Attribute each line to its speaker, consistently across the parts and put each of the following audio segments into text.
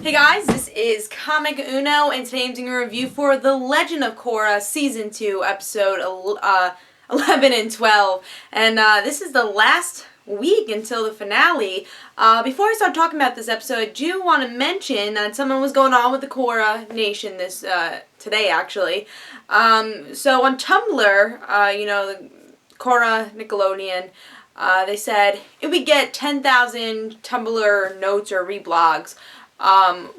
Speaker 1: Hey guys, this is Comic Uno, and today I'm doing a review for The Legend of Korra Season 2, Episode 11 and 12. And this is the last week until the finale. Before I start talking about this episode, I do want to mention that something was going on with the Korra Nation today, actually. So on Tumblr, the Korra Nickelodeon, they said if we get 10,000 Tumblr notes or reblogs,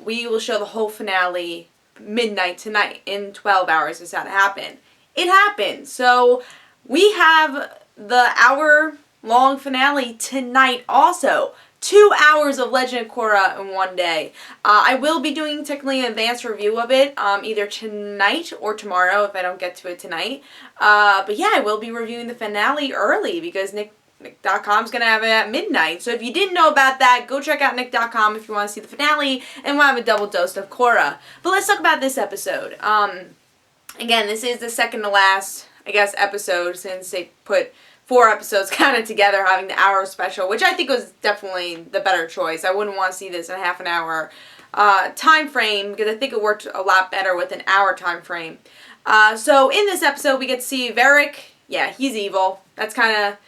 Speaker 1: we will show the whole finale midnight tonight in 12 hours. Is how to happen. It happened. So we have the hour-long finale tonight also. 2 hours of Legend of Korra in one day. I will be doing technically an advanced review of it either tonight or tomorrow if I don't get to it tonight. But yeah, I will be reviewing the finale early because Nick.com's going to have it at midnight. So if you didn't know about that, go check out Nick.com if you want to see the finale and we'll have a double dose of Korra. But let's talk about this episode. Again, this is the second to last, I guess, episode since they put 4 episodes kind of together, having the hour special, which I think was definitely the better choice. I wouldn't want to see this in a half an hour time frame because I think it worked a lot better with an hour time frame. So in this episode, we get to see Varric. Yeah, he's evil. That's kind of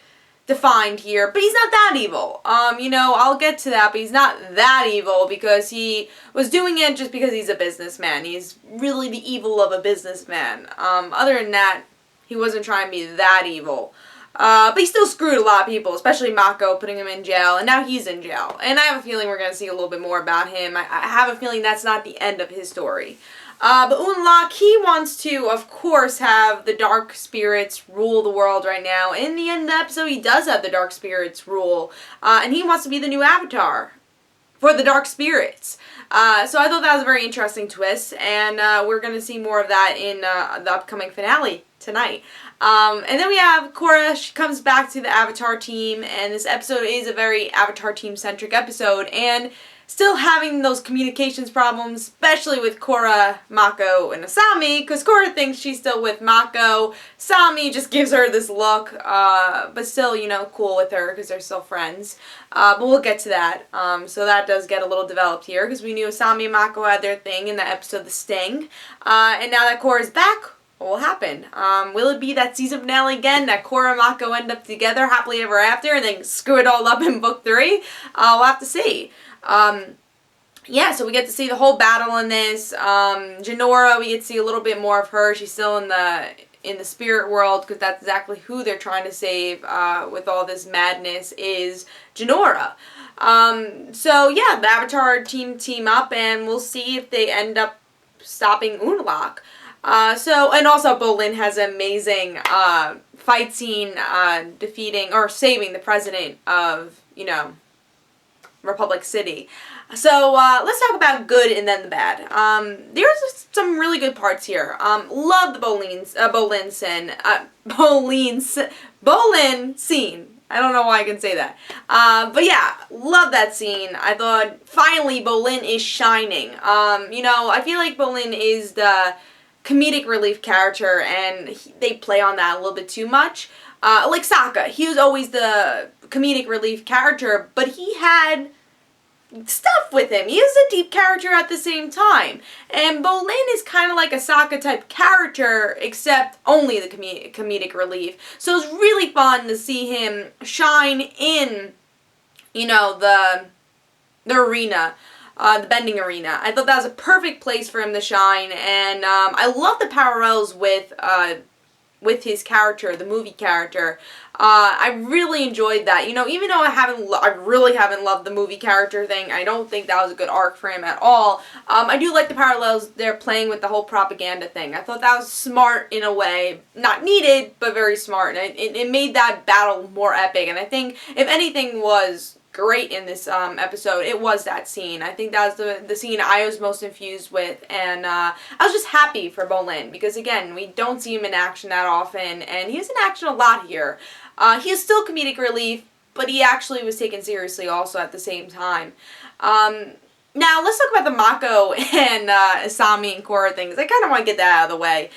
Speaker 1: defined here, but he's not that evil. I'll get to that, but he's not that evil because he was doing it just because he's a businessman. He's really the evil of a businessman. Other than that, he wasn't trying to be that evil. But he still screwed a lot of people, especially Mako, putting him in jail, and now he's in jail. And I have a feeling we're going to see a little bit more about him. I have a feeling that's not the end of his story. But Unlak, he wants to, of course, have the dark spirits rule the world right now. In the end of the episode, he does have the dark spirits rule, and he wants to be the new avatar for the dark spirits. So I thought that was a very interesting twist, and we're going to see more of that in the upcoming finale tonight. And then we have Korra. She comes back to the Avatar team, and this episode is a very Avatar team-centric episode, and still having those communications problems, especially with Korra, Mako, and Asami, because Korra thinks she's still with Mako. Asami just gives her this look, but still, cool with her because they're still friends. But we'll get to that. So that does get a little developed here, because we knew Asami and Mako had their thing in the episode The Sting. And now that Korra's back, what will happen? Will it be that season finale again, that Korra and Mako end up together happily ever after and then screw it all up in book 3? We'll have to see. So we get to see the whole battle in this. Jinora, we get to see a little bit more of her. She's still in the spirit world because that's exactly who they're trying to save with all this madness is Jinora. The Avatar team up, and we'll see if they end up stopping Unalaq. And also Bolin has an amazing fight scene defeating or saving the president of, Republic City. So let's talk about good and then the bad. There's some really good parts here. Love the Bolin scene. I don't know why I can say that. But yeah, love that scene. I thought finally Bolin is shining. I feel like Bolin is the comedic relief character, and they play on that a little bit too much. Like Sokka, he was always the comedic relief character, but he had stuff with him. He is a deep character at the same time. And Bolin is kind of like a Sokka type character, except only the comedic relief. So it's really fun to see him shine in, the arena. The bending arena. I thought that was a perfect place for him to shine, and I love the parallels with his character, the movie character. I really enjoyed that. Even though I really haven't loved the movie character thing, I don't think that was a good arc for him at all. I do like the parallels they're playing with the whole propaganda thing. I thought that was smart in a way. Not needed, but very smart. And it made that battle more epic. And I think, if anything was great in this episode, it was that scene. I think that was the scene I was most infused with, and I was just happy for Bolin because, again, we don't see him in action that often, and he was in action a lot here. He is still comedic relief, but he actually was taken seriously also at the same time. Now, let's talk about the Mako and Asami and Korra things. I kind of want to get that out of the way.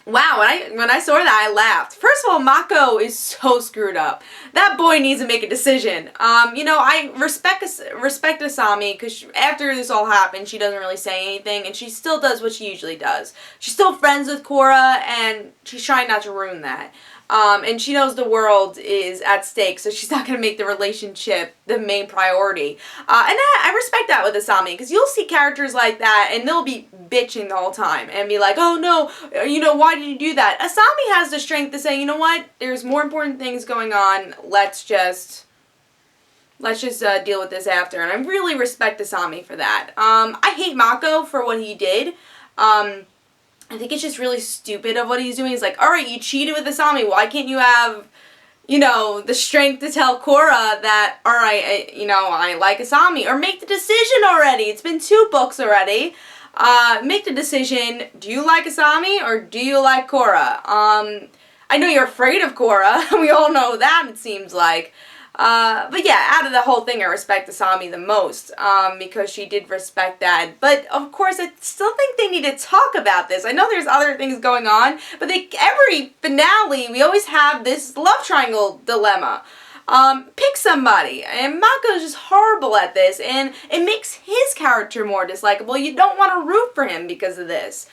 Speaker 1: Wow, when I saw that, I laughed. First of all, Mako is so screwed up. That boy needs to make a decision. I respect Asami because after this all happened, she doesn't really say anything, and she still does what she usually does. She's still friends with Korra, and she's trying not to ruin that. And she knows the world is at stake, so she's not going to make the relationship the main priority. And I respect that with Asami, because you'll see characters like that, and they'll be bitching the whole time, and be like, oh no, why did you do that? Asami has the strength to say, you know what, there's more important things going on, let's just deal with this after, and I really respect Asami for that. I hate Mako for what he did. I think it's just really stupid of what he's doing. He's like, alright, you cheated with Asami. Why can't you have, the strength to tell Korra that, alright, I like Asami? Or make the decision already. It's been 2 books already. Make the decision. Do you like Asami or do you like Korra? I know you're afraid of Korra. We all know that, it seems like. But yeah, out of the whole thing, I respect Asami the most, because she did respect that. But, of course, I still think they need to talk about this. I know there's other things going on, but every finale, we always have this love triangle dilemma. Pick somebody. And Mako's just horrible at this, and it makes his character more dislikable. You don't want to root for him because of this.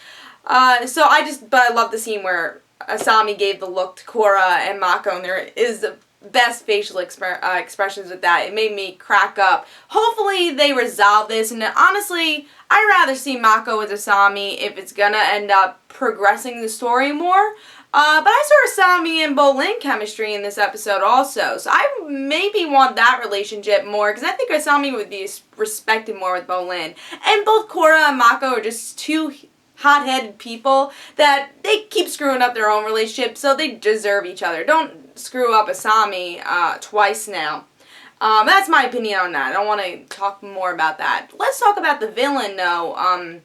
Speaker 1: But I love the scene where Asami gave the look to Korra and Mako, and there is the best facial expressions with that. It made me crack up. Hopefully they resolve this, and honestly, I'd rather see Mako with Asami if it's gonna end up progressing the story more. But I saw Asami and Bolin chemistry in this episode also, so I maybe want that relationship more, because I think Asami would be respected more with Bolin. And both Korra and Mako are just two hot-headed people that they keep screwing up their own relationship, so they deserve each other. Don't screw up Asami twice now. That's my opinion on that. I don't want to talk more about that. Let's talk about the villain, though,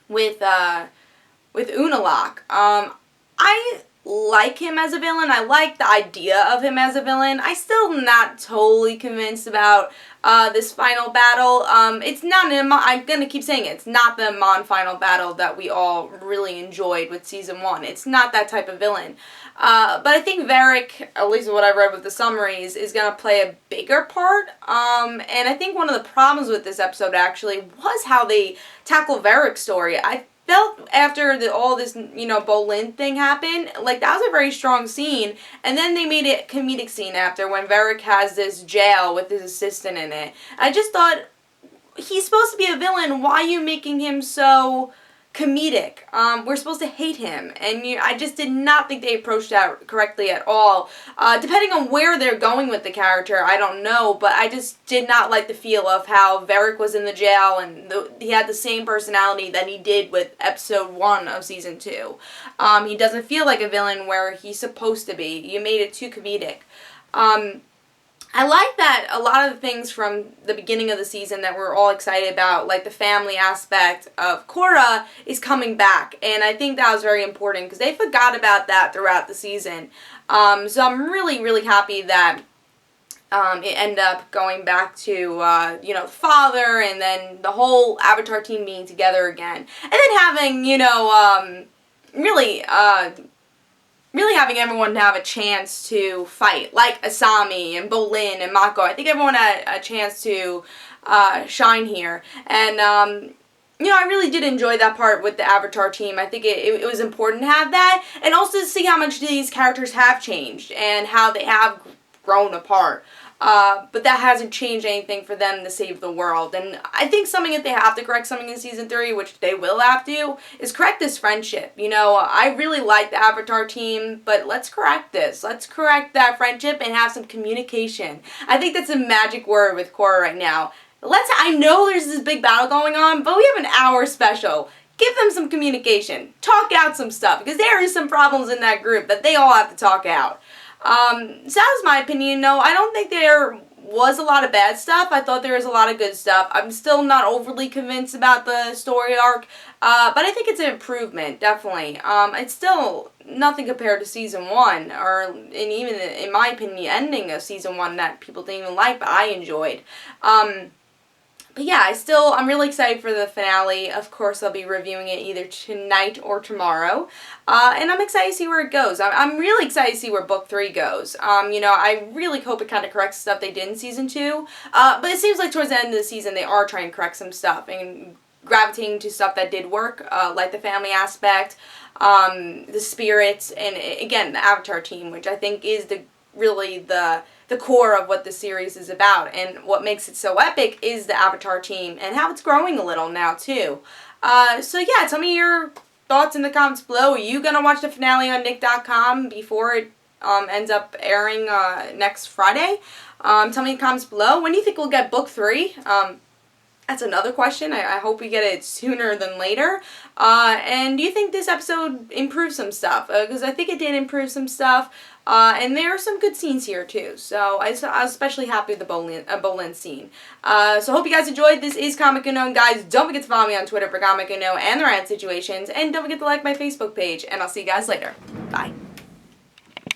Speaker 1: with Unalaq. I like him as a villain. I like the idea of him as a villain. I'm still not totally convinced about this final battle. It's not I'm gonna keep saying it. It's not the Mon final battle that we all really enjoyed with season 1. It's not that type of villain. But I think Varric, at least what I read with the summaries, is gonna play a bigger part. And I think one of the problems with this episode actually was how they tackle Varric's story. I felt after all this, Bolin thing happened, like that was a very strong scene, and then they made it a comedic scene after when Varric has this jail with his assistant in it. I just thought, he's supposed to be a villain, why are you making him so comedic? We're supposed to hate him, and I just did not think they approached that correctly at all. Depending on where they're going with the character, I don't know, but I just did not like the feel of how Varric was in the jail, and he had the same personality that he did with episode 1 of season 2. He doesn't feel like a villain where he's supposed to be. You made it too comedic. I like that a lot of the things from the beginning of the season that we're all excited about, like the family aspect of Korra, is coming back. And I think that was very important because they forgot about that throughout the season. So I'm really, really happy that it ended up going back to, father and then the whole Avatar team being together again. And then having, really having everyone have a chance to fight, like Asami and Bolin and Mako. I think everyone had a chance to shine here. And, I really did enjoy that part with the Avatar team. I think it was important to have that, and also to see how much these characters have changed and how they have grown apart. But that hasn't changed anything for them to save the world. And I think something that they have to correct something in season 3, which they will have to, is correct this friendship. I really like the Avatar team, but let's correct this. Let's correct that friendship and have some communication. I think that's a magic word with Korra right now. I know there's this big battle going on, but we have an hour special. Give them some communication. Talk out some stuff, because there is some problems in that group that they all have to talk out. So that was my opinion. No, I don't think there was a lot of bad stuff. I thought there was a lot of good stuff. I'm still not overly convinced about the story arc, but I think it's an improvement, definitely. It's still nothing compared to season 1, and even, in my opinion, the ending of season 1 that people didn't even like, but I enjoyed. But yeah, I'm really excited for the finale. Of course, I'll be reviewing it either tonight or tomorrow. And I'm excited to see where it goes. I'm really excited to see where book 3 goes. I really hope it kind of corrects stuff they did in season 2. But it seems like towards the end of the season, they are trying to correct some stuff and gravitating to stuff that did work, like the family aspect, the spirits, and again, the Avatar team, which I think is really the core of what the series is about, and what makes it so epic is the Avatar team and how it's growing a little now too. So yeah, tell me your thoughts in the comments below. Are you gonna watch the finale on Nick.com before it ends up airing next Friday? Tell me in the comments below. When do you think we'll get book 3? That's another question. I hope we get it sooner than later. And do you think this episode improved some stuff? Because I think it did improve some stuff. And there are some good scenes here too. So I was especially happy with the Bolin scene. So I hope you guys enjoyed. This is Comic Unknown, guys. Don't forget to follow me on Twitter for Comic Unknown and the Rant Situations. And don't forget to like my Facebook page. And I'll see you guys later. Bye.